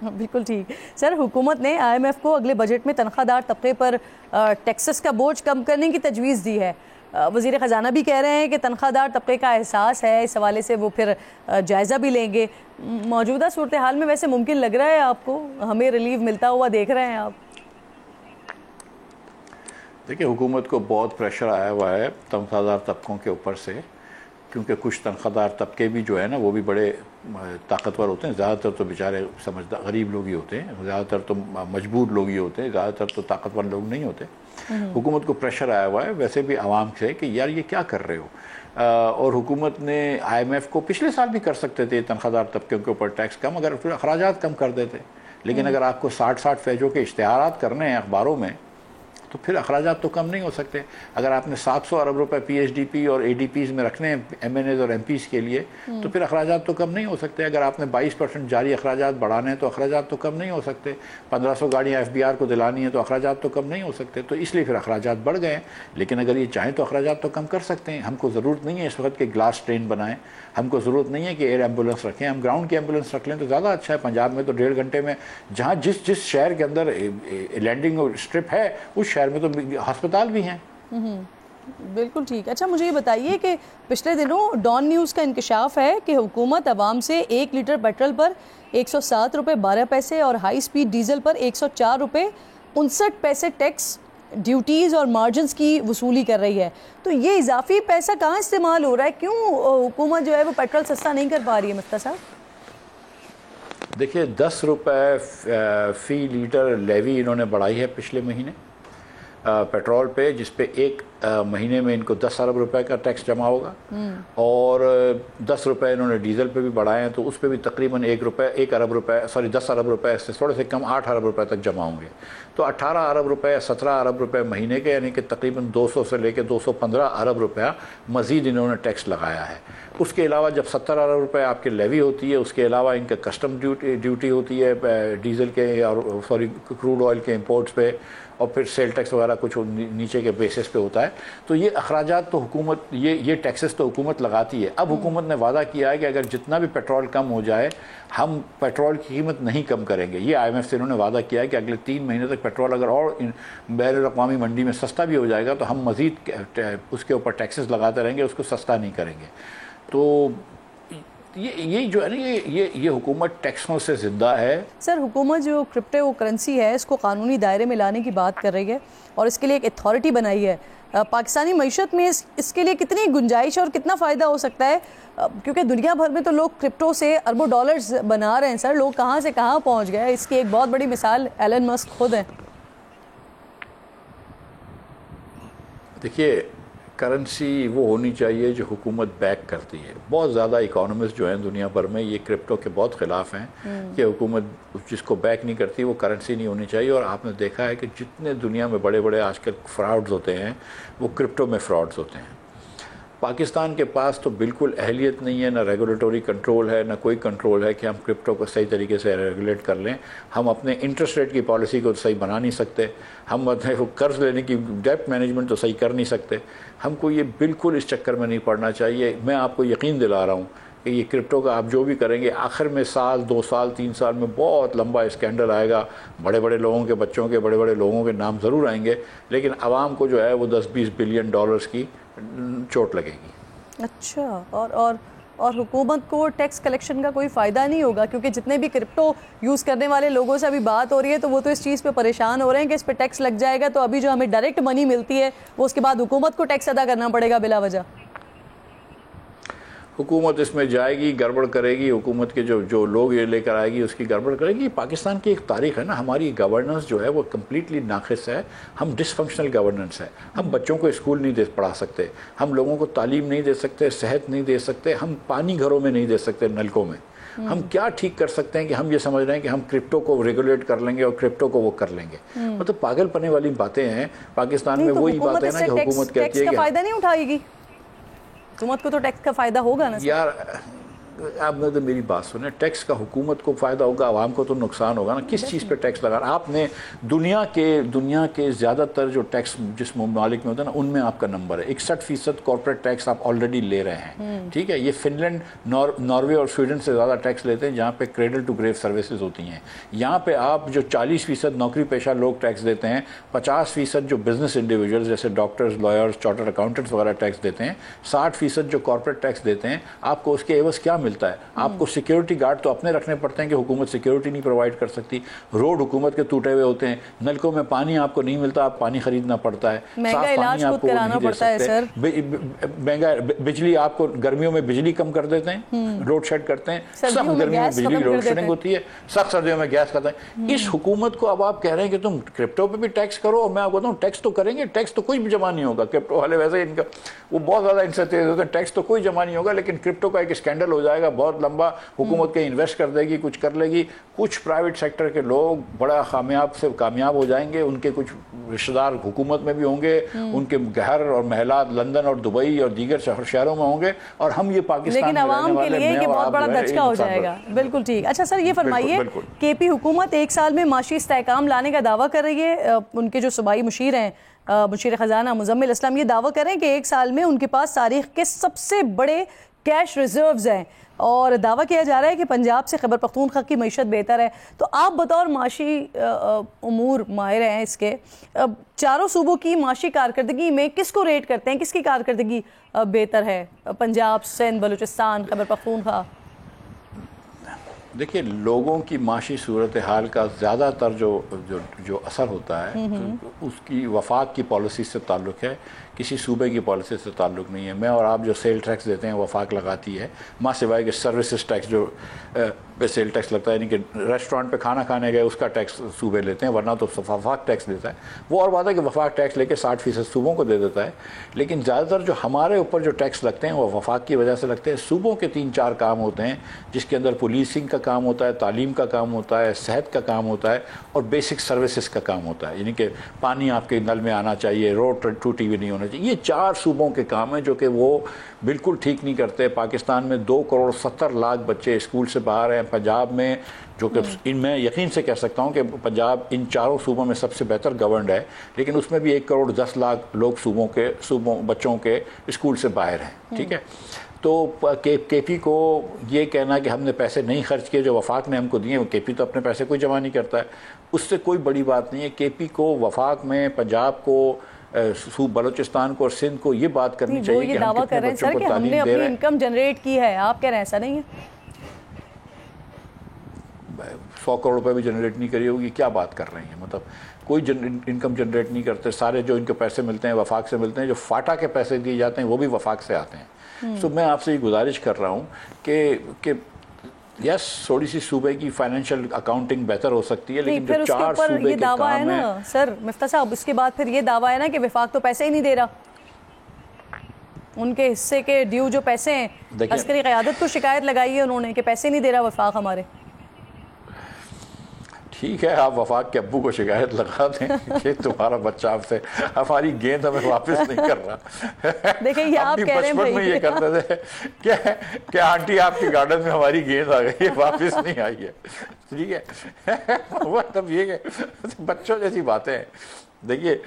बिल्कुल ठीक। सर, हुकूमत ने IMF को अगले बजट में तनख्वाहदार तबके पर टैक्सेस का बोझ कम करने की तजवीज़ दी है। वज़ीर ख़जाना भी कह रहे हैं कि तनख्वाहदार तबके का एहसास है, इस हवाले से वो फिर जायज़ा भी लेंगे। मौजूदा सूरत हाल में वैसे मुमकिन लग रहा है आपको, हमें रिलीफ मिलता हुआ देख रहे हैं आप? देखिए, हुकूमत को बहुत प्रेशर आया हुआ है तनख्वाहदार तबकों के ऊपर से, क्योंकि कुछ तनख्वाहदार तबके भी जो है ना वो भी बड़े ताकतवर होते हैं। ज़्यादातर तो बेचारे समझदार गरीब लोग ही होते हैं, ज़्यादातर तो मजबूर लोग ही होते हैं, ज़्यादातर तो ताकतवर लोग नहीं होते। हुकूमत को प्रेशर आया हुआ है वैसे भी आवाम से कि यार ये क्या कर रहे हो। और हुकूमत ने IMF को पिछले साल भी कर सकते थे तनख्वाहदार तबके के ऊपर टैक्स कम, अगर फिर अखराजात कम कर देते। लेकिन अगर आपको 60-60 पेजों के इश्तिहारात करने हैं अखबारों में तो फिर अखराजात तो कम नहीं हो सकते। अगर आपने 700 अरब रुपए PHDP और ADPs में रखने हैं MNAs और MPs के लिए तो फिर अखराजात तो कम नहीं हो सकते। अगर आपने 22% जारी अखराजात बढ़ाने हैं तो अखराजात तो कम नहीं हो सकते। 1500 गाड़ियाँ FBR को दिलानी है तो अखराजात तो कम नहीं हो सकते। तो इसलिए फिर अखराजात बढ़ गए। लेकिन अगर ये चाहें तो अखराजात तो कम कर सकते हैं। हमको ज़रूरत नहीं है इस वक्त के ग्लास ट्रेन बनाएं, हमको ज़रूरत नहीं है कि एयर एम्बुलेंस रखें, हम ग्राउंड की एम्बुलेंस रख लें तो ज़्यादा अच्छा है। पंजाब में तो 1.5 घंटे में, जहाँ जिस शहर के अंदर लैंडिंग स्ट्रिप है उस शहर में तो अस्पताल भी हैं। बिल्कुल ठीक। अच्छा, मुझे ये बताइए कि पिछले दिनों डॉन न्यूज़ का इंकशाफ है कि हुकूमत अवाम से 1 लीटर पेट्रोल पर 107 रुपये 12 पैसे और हाई स्पीड डीजल पर 104 रुपये 59 पैसे टैक्स, ड्यूटीज़ और मार्जिनस की वसूली कर रही है। तो ये इजाफी पैसा कहाँ इस्तेमाल हो रहा है? क्यों हुकूमत जो है वो पेट्रोल सस्ता नहीं कर पा रही है मुफ्ता साहब? देखिए, 10 रुपये फ़ी लीटर लेवी इन्होंने बढ़ाई है पिछले महीने पेट्रोल पे, जिस पे एक महीने में इनको 10 अरब रुपए का टैक्स जमा होगा। और 10 रुपये इन्होंने डीजल पे भी बढ़ाए हैं तो उस पर भी तकरीबन 1 अरब रुपए 10 अरब रुपए से थोड़े से कम 8 अरब रुपए तक जमा होंगे। तो 18 अरब रुपए 17 अरब रुपए महीने के, यानी कि तकरीबन 200 से लेकर 215 अरब रुपया मज़ीद इन्होंने टैक्स लगाया है। उसके अलावा जब 70 अरब रुपए आपकी लेवी होती है, उसके अलावा इनका कस्टम ड्यूटी होती है डीजल के और क्रूड ऑयल के इम्पोर्ट्स पे, और फिर सेल टैक्स वगैरह कुछ नीचे के बेसिस पे होता है। तो ये अखराजात तो हुकूमत, ये टैक्सेस तो हुकूमत लगाती है। अब हुकूमत ने वादा किया है कि अगर जितना भी पेट्रोल कम हो जाए हम पेट्रोल की कीमत नहीं कम करेंगे। ये IMF से इन्होंने वादा किया है कि अगले 3 महीने तक पेट्रोल अगर और बैनुल-अक़वामी मंडी में सस्ता भी हो जाएगा तो हम मज़ीद उसके ऊपर टैक्सेस लगाते रहेंगे, उसको सस्ता नहीं करेंगे। तो ये जो है ना ये हुकूमत टैक्सों से ज़िंदा है। सर, हुकूमत जो क्रिप्टो करेंसी है इसको कानूनी दायरे में लाने की बात कर रही है और इसके लिए एक अथॉरिटी बनाई है। पाकिस्तानी मईशत में इसके लिए कितनी गुंजाइश और कितना फ़ायदा हो सकता है? क्योंकि दुनिया भर में तो लोग क्रिप्टो से अरबों डॉलर्स बना रहे हैं। सर, लोग कहाँ से कहाँ पहुँच गए, इसकी एक बहुत बड़ी मिसाल एलन मस्क खुद है। देखिए, करेंसी वो होनी चाहिए जो हुकूमत बैक करती है। बहुत ज़्यादा इकोनॉमिस्ट जो हैं दुनिया भर में ये क्रिप्टो के बहुत ख़िलाफ़ हैं कि हुकूमत जिसको बैक नहीं करती वो करेंसी नहीं होनी चाहिए। और आपने देखा है कि जितने दुनिया में बड़े बड़े आजकल फ्रॉड्स होते हैं वो क्रिप्टो में फ्रॉड्स होते हैं। पाकिस्तान के पास तो बिल्कुल अहलियत नहीं है, ना रेगुलेटरी कंट्रोल है, ना कोई कंट्रोल है कि हम क्रिप्टो को सही तरीके से रेगुलेट कर लें। हम अपने इंटरेस्ट रेट की पॉलिसी को सही बना नहीं सकते, हम अपने कर्ज लेने की डेप्ट मैनेजमेंट तो सही कर नहीं सकते। हमको ये बिल्कुल इस चक्कर में नहीं पड़ना चाहिए। मैं आपको यकीन दिला रहा हूँ कि ये क्रिप्टो का आप जो भी करेंगे आखिर में साल 2 साल 3 साल में बहुत लंबा स्कैंडल आएगा। बड़े बड़े लोगों के बच्चों के बड़े बड़े लोगों के नाम ज़रूर आएंगे, लेकिन आवाम को जो है वो 10-20 बिलियन डॉलर्स की चोट लगेगी। अच्छा, और हुकूमत को टैक्स कलेक्शन का कोई फ़ायदा नहीं होगा? क्योंकि जितने भी क्रिप्टो यूज़ करने वाले लोगों से अभी बात हो रही है तो वो तो इस चीज़ पे परेशान हो रहे हैं कि इस पे टैक्स लग जाएगा तो अभी जो हमें डायरेक्ट मनी मिलती है वो उसके बाद हुकूमत को टैक्स अदा करना पड़ेगा बिला वजह। हुकूमत इसमें जाएगी, गड़बड़ करेगी, हुकूमत के जो लोग ये लेकर आएगी उसकी गड़बड़ करेगी। पाकिस्तान की एक तारीख है ना, हमारी गवर्नेंस जो है वो कम्प्लीटली नाक़िस है। हम डिसफंक्शनल गवर्नेंस है। हम बच्चों को स्कूल नहीं पढ़ा सकते, हम लोगों को तालीम नहीं दे सकते, सेहत नहीं दे सकते, हम पानी घरों में नहीं दे सकते नलकों में। हम क्या ठीक कर सकते हैं कि हम ये समझ रहे हैं कि हम क्रिप्टो को रेगुलेट कर लेंगे और क्रिप्टो को वो कर लेंगे। मतलब पागलपने वाली बातें हैं। पाकिस्तान में वही बात है ना कि हुकूमत कहती है कि फ़ायदा नहीं उठाएगी, हुकूमत को तो टैक्स का फ़ायदा होगा ना यार। आप तो मेरी बात सुने, टैक्स का हुकूमत को फ़ायदा होगा, आवाम को तो नुकसान होगा ना। किस चीज़ पे टैक्स लगा? आपने दुनिया के ज़्यादातर जो टैक्स जिस ममालिक में होता है ना, उनमें आपका नंबर है 61% कॉर्पोरेट टैक्स आप ऑलरेडी ले रहे हैं, ठीक है। ये फिनलैंड, नॉर्वे और स्वीडन से ज़्यादा टैक्स लेते हैं, जहाँ पे क्रेडल टू ग्रेव सर्विसेज होती हैं। यहाँ पे आप जो 40% नौकरी पेशा लोग टैक्स देते हैं, 50% जो बिजनेस इंडिविजुअल्स जैसे डॉक्टर्स, लॉयर्स, चार्टर्ड अकाउंटेंट्स वगैरह टैक्स देते हैं, 60% जो कॉर्पोरेट टैक्स देते हैं। आपको उसके एवज क्या मिलता है? आपको सिक्योरिटी गार्ड तो अपने रखने पड़ते हैं कि हुकूमत सिक्योरिटी नहीं प्रोवाइड कर सकती, रोड हुकूमत के टूटे हुए होते हैं, नलकों में पानी आपको नहीं मिलता, आप पानी खरीदना पड़ता है, महंगा इलाज खुद कराना पड़ता है सर, महंगा बिजली, आपको गर्मियों में बिजली कम कर देते हैं, लोड शेड करते हैं, सख्त गर्मियों में बिजली लोड शेडिंग होती है, सख्त सर्दियों में गैस करते हैं। इस हुकूमत को अब आप कह रहे हैं कि तुम क्रिप्टो पे भी टैक्स करो, और मैं आपको बताऊं टैक्स तो करेंगे, टैक्स तो कोई भी जमा नहीं होगा। क्रिप्टो वाले वैसे इनका वो बहुत ज़्यादा इनसे तेज होते हैं, टैक्स तो कोई जमा नहीं होगा, लेकिन क्रिप्टो का एक स्कैंडल हो जाएगा बहुत लंबा, हुकूमत के इन्वेस्ट कर देगी, कुछ कर लेगी, कुछ प्राइवेट सेक्टर के लोग बड़ा कामयाब हो जाएंगे, उनके कुछ रिश्तेदार हुकूमत में भी होंगे, उनके घर और महला लंदन और दुबई और दीगर शहरों में होंगे, और हम ये पाकिस्तान लेकिन आवाम के लिए ये बहुत बड़ा धचका हो जाएगा। बिल्कुल ठीक। अच्छा सर, ये फरमाइए, केपी हुकूमत एक साल में माशी इस्तेहकाम लाने का दावा कर रही है। उनके जो सूबाई मुशीर हैं, मुशीर ख़जाना मुज़म्मिल इस्लाम, ये दावा कर रहे हैं कि एक साल में उनके पास तारीख के सबसे बड़े कैश रिजर्व्स हैं, और दावा किया जा रहा है कि पंजाब से खैबर पख्तूनख्वा की मईशत बेहतर है। तो आप बतौर माशी उमूर माहिर हैं इसके, चारों सूबों की माशी कारकर्दगी में किसको रेट करते हैं, किसकी कारकर्दगी बेहतर है? पंजाब, सिंध, बलूचिस्तान, खैबर पख्तूनख्वा? देखिए, लोगों की माशी सूरत हाल का ज़्यादातर जो असर होता है, तो उसकी वफाक की पॉलिसी से ताल्लुक़ है, किसी सूबे की पॉलिसी से ताल्लुक़ नहीं है। मैं और आप जो सेल टैक्स देते हैं वफाक लगाती है, माँ सिवाय के सर्विसेज टैक्स जो पे सेल टैक्स लगता है, यानी कि रेस्टोरेंट पे खाना खाने गए उसका टैक्स सूबे लेते हैं, वरना तो वफाक टैक्स देता है वो। और बात है कि वफाक टैक्स लेके 60% सूबों को दे देता है, लेकिन ज़्यादातर जो हमारे ऊपर जो टैक्स लगते हैं वो वफाक की वजह से लगते हैं। सूबों के 3-4 काम होते हैं, जिसके अंदर पुलिसिंग का काम होता है, तालीम का काम होता है, सेहत का काम होता है, और बेसिक सर्विसेज का काम होता है, यानी कि पानी आपके नल में आना चाहिए, रोड टूटी हुई नहीं होना चाहिए। ये 4 सूबों के काम हैं जो कि वो बिल्कुल ठीक नहीं करते। पाकिस्तान में 2,70,00,000 बच्चे स्कूल से बाहर हैं। पंजाब में, जो कि इनमें यकीन से कह सकता हूँ कि पंजाब इन 4 सूबों में सबसे बेहतर गवर्नड है, लेकिन उसमें भी 1,10,00,000 लोग सूबों बच्चों के स्कूल से बाहर हैं, ठीक है। तो केपी को ये कहना कि हमने पैसे नहीं खर्च किए जो वफाक ने हमको दिए, केपी तो अपने पैसे कोई जमा नहीं करता है, उससे कोई बड़ी बात नहीं है। केपी को वफाक में पंजाब को, बलूचिस्तान को और सिंध को ये बात करनी चाहिए कि ये दावा कर रहे हैं सर कि हमने अपनी इनकम जनरेट की है। आप कह रहे हैं ऐसा नहीं है? 100 करोड़ रुपए भी जनरेट नहीं करी होगी, क्या बात कर रही हैं? मतलब कोई इनकम जनरेट नहीं करते। सारे जो इनके पैसे मिलते हैं वफाक से मिलते हैं, जो फाटा के पैसे दिए जाते हैं वो भी वफाक से आते हैं। तो मैं आपसे ये गुजारिश कर रहा हूँ कि यस, थोड़ी सी सूबे की फाइनेंशियल अकाउंटिंग बेहतर हो सकती है, लेकिन जो 4 सूबे के काम है ना सर मिफ्ता साहब, उसके बाद फिर ये दावा है ना कि वफाक तो पैसे ही नहीं दे रहा, उनके हिस्से के ड्यू जो पैसे हैं, अस्करी क़यादत को शिकायत लगाई है उन्होंने कि पैसे नहीं दे रहा वफाक हमारे। ठीक है, आप वफाक के अब्बू को शिकायत लगा दें कि तुम्हारा बच्चा आपसे हमारी गेंद हमें वापस नहीं कर रहा। देखिए ये आप कह रहे हैं बचपन में ये करते थे क्या आंटी आपके गार्डन में हमारी गेंद आ गई है, वापस नहीं आई है, ठीक है। मतलब ये बच्चों जैसी बातें हैं। देखिए,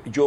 जो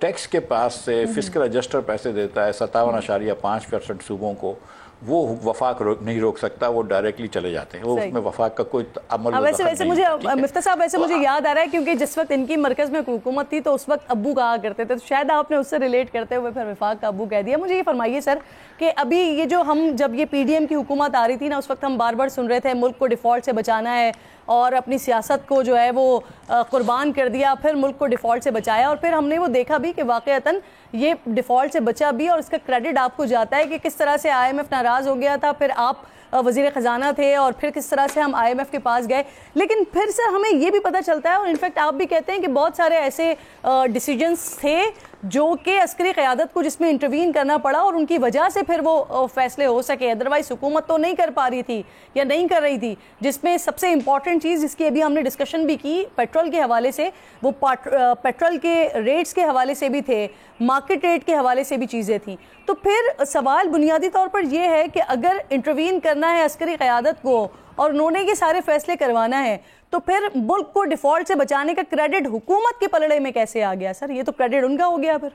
टैक्स के पास से फिस्कल एडजस्टर पैसे देता है 57.5% सूबों को, वो वफाक नहीं रोक सकता, वो डायरेक्टली चले जाते हैं, वो उसमें वफाक का कोई अमल। वैसे मुझे मिफ्ता साहब, वैसे मुझे याद आ रहा है क्योंकि जिस वक्त इनकी मरकज में हुकूमत थी तो उस वक्त अब्बू कहा करते थे, तो शायद आपने उससे रिलेट करते हुए फिर वफाक का अब्बू कह दिया। मुझे ये फरमाइए सर कि अभी ये जो हम, जब ये PDM की हुकूमत आ रही थी ना, उस वक्त हम बार बार सुन रहे थे मुल्क को डिफ़ॉल्ट से बचाना है, और अपनी सियासत को जो है वो कुर्बान कर दिया, फिर मुल्क को डिफ़ॉल्ट से बचाया, और फिर हमने वो देखा भी कि वाक़अतन ये डिफ़ॉल्ट से बचा भी, और इसका क्रेडिट आपको जाता है कि किस तरह से IMF नाराज़ हो गया था, फिर आप वज़ीर ख़जाना थे और फिर किस तरह से हम IMF के पास गए। लेकिन फिर सर हमें ये भी पता चलता है और इनफैक्ट आप भी कहते हैं कि बहुत सारे ऐसे डिसीजंस थे जो कि अस्करी क़यादत को जिसमें इंटरवीन करना पड़ा और उनकी वजह से फिर वो फैसले हो सके, अदरवाइज हुकूमत तो नहीं कर पा रही थी या नहीं कर रही थी। जिसमें सबसे इंपॉर्टेंट चीज़ जिसकी अभी हमने डिस्कशन भी की पेट्रोल के हवाले से, वो पेट्रोल के रेट्स के हवाले से भी थे, मार्केट रेट के हवाले से भी चीज़ें थी। तो फिर सवाल बुनियादी तौर पर यह है कि अगर इंटरवीन करना है अस्करी क़यादत को और उन्होंने ये सारे फैसले करवाना है, तो फिर मुल्क को डिफॉल्ट से बचाने का क्रेडिट हुकूमत के पलड़े में कैसे आ गया सर? ये तो क्रेडिट उनका हो गया। फिर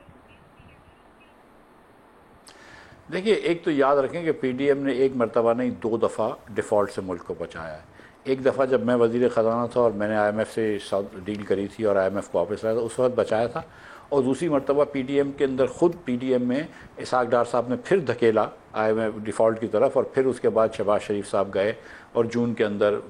देखिए, एक तो याद रखें कि PDM ने एक मरतबा नहीं 2 दफ़ा डिफ़ॉल्ट से मुल्क को बचाया है। एक दफ़ा जब मैं वज़ीर ख़जाना था और मैंने IMF से डील करी थी और IMF को वापस लाया था, उस वक्त बचाया था। और दूसरी मरतबा PDM के अंदर ख़ुद PDM में इसहाक डार साहब ने फिर धकेला IMF डिफ़ॉल्ट की तरफ, और फिर उसके बाद शहबाज शरीफ साहब गए और जून के अंदर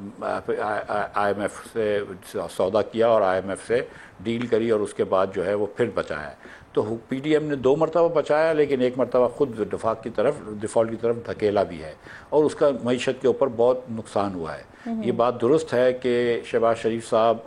IMF से सौदा किया और IMF से डील करी और उसके बाद जो है वो फिर बचाया। तो PDM ने 2 मरतबा बचाया, लेकिन एक मरतबा ख़ुद डिफ़ॉल्ट की तरफ धकेला भी है और उसका मईशत के ऊपर बहुत नुकसान हुआ है। ये बात दुरुस्त है कि शहबाज शरीफ साहब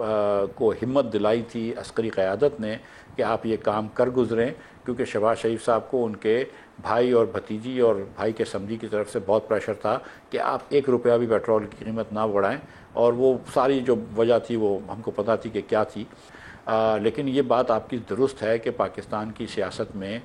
को हिम्मत दिलाई थी अस्करी क़यादत ने कि आप ये काम कर गुज़रें, क्योंकि शहबाज शरीफ साहब को उनके भाई और भतीजी और भाई के समधी की तरफ से बहुत प्रेशर था कि आप 1 रुपया भी पेट्रोल की कीमत ना बढ़ाएं, और वो सारी जो वजह थी वो हमको पता थी कि क्या थी। लेकिन ये बात आपकी दुरुस्त है कि पाकिस्तान की सियासत में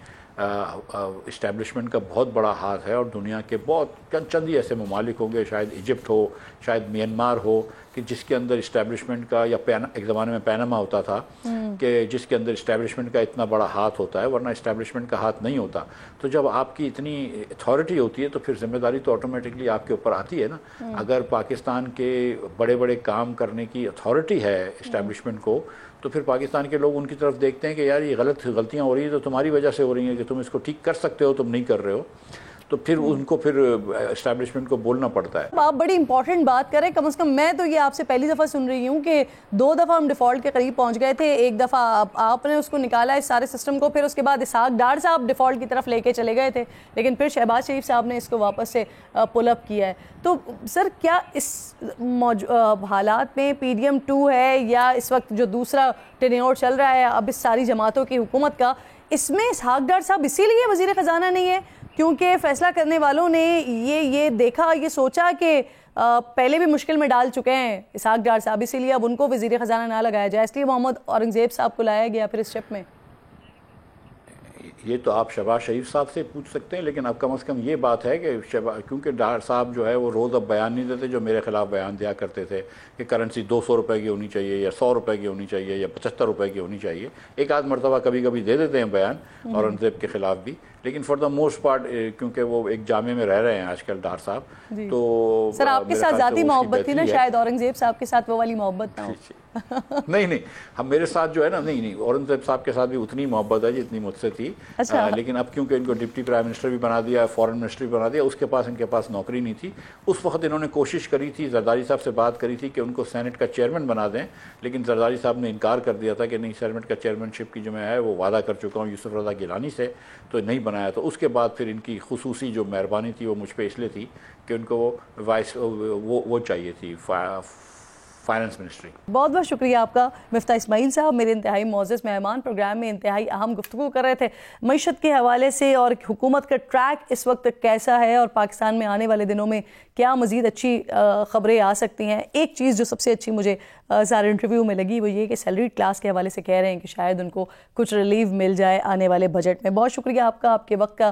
इस्टेब्लिशमेंट का बहुत बड़ा हाथ है, और दुनिया के बहुत चंद ही ऐसे ममालिक होंगे, शायद इजिप्ट हो, शायद म्यांमार हो, कि जिसके अंदर इस्टेब्लिशमेंट का, या एक ज़माने में पैनामा होता था कि जिसके अंदर इस्टेब्लिशमेंट का इतना बड़ा हाथ होता है, वरना इस्टेब्लिशमेंट का हाथ नहीं होता। तो जब आपकी इतनी अथॉरिटी होती है तो फिर जिम्मेदारी तो ऑटोमेटिकली आपके ऊपर आती है ना। अगर पाकिस्तान के बड़े बड़े काम करने की अथॉरिटी है इस्टेब्लिशमेंट को, तो फिर पाकिस्तान के लोग उनकी तरफ देखते हैं कि यार ये गलतियाँ हो रही हैं तो तुम्हारी वजह से हो रही हैं, कि तुम इसको ठीक कर सकते हो, तुम नहीं कर रहे हो, तो फिर उनको फिर एस्टैब्लिशमेंट को बोलना पड़ता है। आप बड़ी इंपॉर्टेंट बात करें, कम से कम मैं तो ये आपसे पहली दफ़ा सुन रही हूँ कि 2 दफ़ा हम डिफ़ॉल्ट के करीब पहुँच गए थे। एक दफ़ा आपने उसको निकाला इस सारे सिस्टम को, फिर उसके बाद इसहाक डार साहब डिफ़ॉल्ट की तरफ लेके चले गए थे, लेकिन फिर शहबाज शरीफ साहब ने इसको वापस से पुल अप किया है। तो सर क्या इस हालात में PDM 2 है या इस वक्त जो दूसरा टेन्योर चल रहा है अब इस सारी जमातों की हुकूमत का, इसमें इसहाक डार साहब इसीलिए वज़ीर ख़जाना नहीं है क्योंकि फ़ैसला करने वालों ने ये देखा, ये सोचा कि पहले भी मुश्किल में डाल चुके हैं इसहाक डार साहब, इसीलिए अब उनको वज़ीर ख़जाना ना लगाया जाए, इसलिए मोहम्मद औरंगज़ेब साहब को लाया गया फिर इस स्टेप में? ये तो आप शहबाज शरीफ साहब से पूछ सकते हैं, लेकिन अब कम से कम ये बात है कि क्योंकि डार साहब जो है वो रोज़ अब बयान नहीं देते जो मेरे खिलाफ बयान दिया करते थे कि करेंसी 200 रुपये की होनी चाहिए या 100 रुपये की होनी चाहिए या 75 रुपये की होनी चाहिए। एक आध मरतबा कभी कभी दे देते हैं बयान औरंगज़ेब के खिलाफ भी, लेकिन फॉर द मोस्ट पार्ट क्योंकि वो एक जामे में रह रहे हैं आजकल डार साहब, तो सर आपके साथ ज़ाती मोहब्बत थी ना, शायद औरंगज़ेब साहब के साथ वो वाली मोहब्बत ना हो। नहीं, हम मेरे साथ जो है ना, नहीं औरंगज़ेब साहब के साथ भी उतनी मोहब्बत है जितनी मुझसे थी। अच्छा। लेकिन अब क्योंकि इनको डिप्टी प्राइम मिनिस्टर भी बना दिया, फॉरेन मिनिस्टर भी बना दिया, इनके पास नौकरी नहीं थी। उस वक्त इन्होंने कोशिश करी थी, जरदारी साहब से बात करी थी कि उनको सेनेट का चेयरमैन बना दें, लेकिन जरदारी साहब ने इनकार कर दिया था कि नहीं, सेनेट का चेयरमैनशिप की जो मैं है वो वादा कर चुका हूँ यूसुफ रज़ा गिलानी से, तो नहीं बनाया। तो उसके बाद फिर इनकी खुसूसी जो मेहरबानी थी वो मुझ पर इसलिए थी कि उनको वो चाहिए थी फाइनेंस मिनिस्ट्री। बहुत बहुत शुक्रिया आपका मिफ्ता इस्माइल साहब, मेरे इंतहाई मोअज़्ज़ज़ मेहमान प्रोग्राम में इंतहाई अहम गुफ्तगू कर रहे थे मईशत के हवाले से और हुकूमत का ट्रैक इस वक्त कैसा है और पाकिस्तान में आने वाले दिनों में क्या मज़ीद अच्छी ख़बरें आ सकती हैं। एक चीज़ जो सबसे अच्छी मुझे सारे इंटरव्यू में लगी वो ये कि सैलरी क्लास के हवाले से कह रहे हैं कि शायद उनको कुछ रिलीफ मिल जाए आने वाले बजट में। बहुत शुक्रिया आपका, आपके वक्त का